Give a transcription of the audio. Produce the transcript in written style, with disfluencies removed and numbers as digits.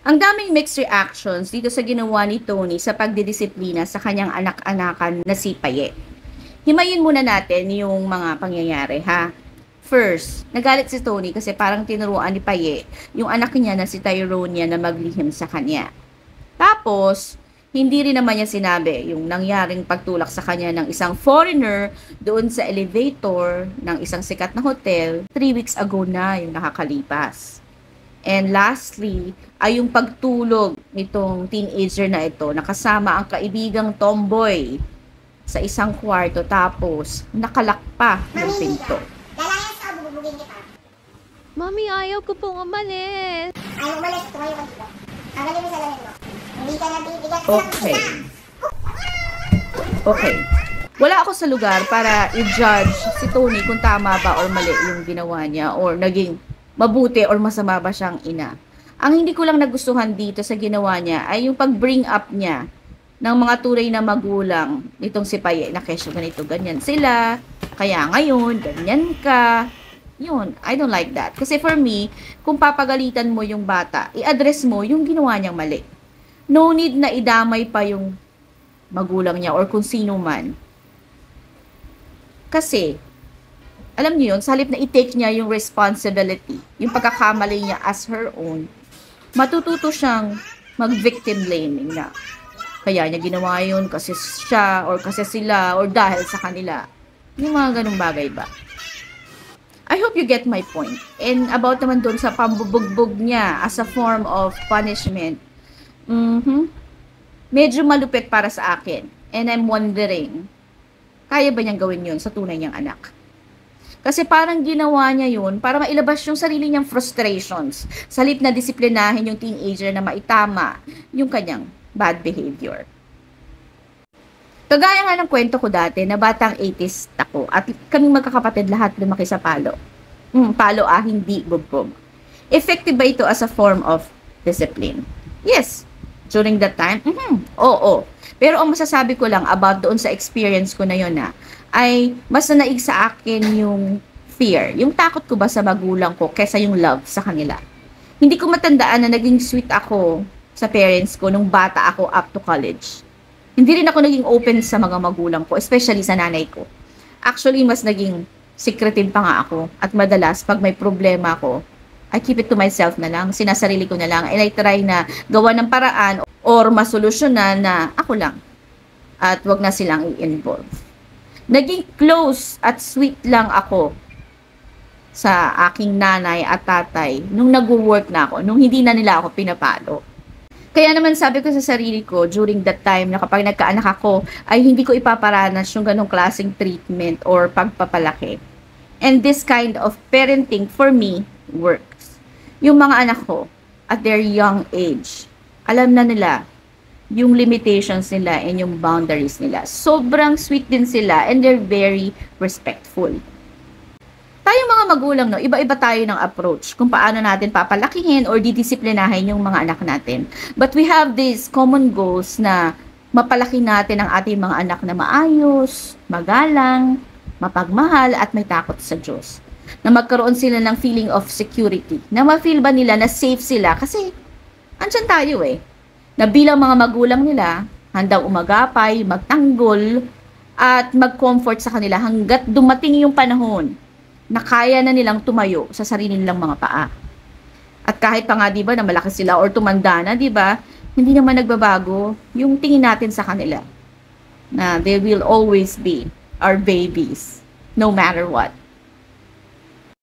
Ang daming mixed reactions dito sa ginawa ni Tony sa pagdidisiplina sa kanyang anak-anakan na si Paye. Himayin muna natin yung mga pangyayari ha. First, nagalit si Tony kasi parang tinuruan ni Paye yung anak niya na si Tyronia na maglihim sa kanya. Tapos, hindi rin naman niya sinabi yung nangyaring pagtulak sa kanya ng isang foreigner doon sa elevator ng isang sikat na hotel 3 weeks ago na yung nakakalipas. And lastly, ay yung pagtulog nitong teenager na ito nakasama ang kaibigang tomboy sa isang kwarto tapos nakalak pa yung pinto. Lalayas ka, bubugin kita. Mami, ayaw ko pong umalis. Ayaw umalis, tumayo ka dito. Tanggalin mo sa lamin mo. Hindi ka nabibigyan sa Okay. Okay. Wala ako sa lugar para i-judge si Tony kung tama ba or mali yung ginawa niya or naging mabuti or masama ba siyang ina. Ang hindi ko lang nagustuhan dito sa ginawa niya ay yung pag-bring up niya ng mga tunay na magulang nitong si Paye na kesyo ganito, ganyan sila, kaya ngayon, ganyan ka. Yun, I don't like that. Kasi for me, kung papagalitan mo yung bata, i-address mo yung ginawa niyang mali. No need na idamay pa yung magulang niya or kung sino man. Kasi, alam niyo yun, sa halip na i-take niya yung responsibility, yung pagkakamali niya as her own, matututo siyang mag-victim blaming na. Kaya niya ginawa yun kasi siya or kasi sila or dahil sa kanila. Yung mga ganung bagay ba? I hope you get my point. And about naman doon sa pambubugbog niya as a form of punishment, medyo malupit para sa akin. And I'm wondering, kaya ba niyang gawin yun sa tunay niyang anak? Kasi parang ginawa niya yun para mailabas yung sarili niyang frustrations. Sa halip na disiplinahin yung teenager na maitama yung kanyang bad behavior. Kagaya nga ng kwento ko dati na batang 80s ako at kaming magkakapatid lahat lumaki sa palo. Palo hindi bugbog. Effective ba ito as a form of discipline? Yes. During that time? Oo. Pero ang masasabi ko lang about doon sa experience ko na yun ay mas nanaig sa akin yung fear. Yung takot ko ba sa magulang ko kesa yung love sa kanila. Hindi ko matandaan na naging sweet ako sa parents ko nung bata ako up to college. Hindi rin ako naging open sa mga magulang ko, especially sa nanay ko. Actually, mas naging secretive pa nga ako. At madalas, pag may problema ako, I keep it to myself na lang, sinasarili ko na lang, and I try na gawa ng paraan or masolusyonan na ako lang. At wag na silang i-involve. Naging close at sweet lang ako sa aking nanay at tatay nung nag-work na ako, nung hindi na nila ako pinapalo. Kaya naman sabi ko sa sarili ko during that time na kapag nagkaanak ako ay hindi ko ipaparanas yung ganong klaseng treatment or pagpapalaki. And this kind of parenting for me works. Yung mga anak ko at their young age, alam na nila yung limitations nila and yung boundaries nila. Sobrang sweet din sila and they're very respectful. Tayong mga magulang, no, iba-iba tayo ng approach kung paano natin papalakihin or didisiplinahin yung mga anak natin. But we have these common goals na mapalaki natin ang ating mga anak na maayos, magalang, mapagmahal, at may takot sa Diyos. Na magkaroon sila ng feeling of security. Na ma-feel ba nila na safe sila? Kasi, andyan tayo na bilang mga magulang nila, handang umagapay, magtanggol, at mag-comfort sa kanila hanggat dumating yung panahon na kaya na nilang tumayo sa sarili nilang mga paa. At kahit pa nga, di ba, na malaki sila or tumanda na, di ba, hindi naman nagbabago yung tingin natin sa kanila. Na they will always be our babies, no matter what.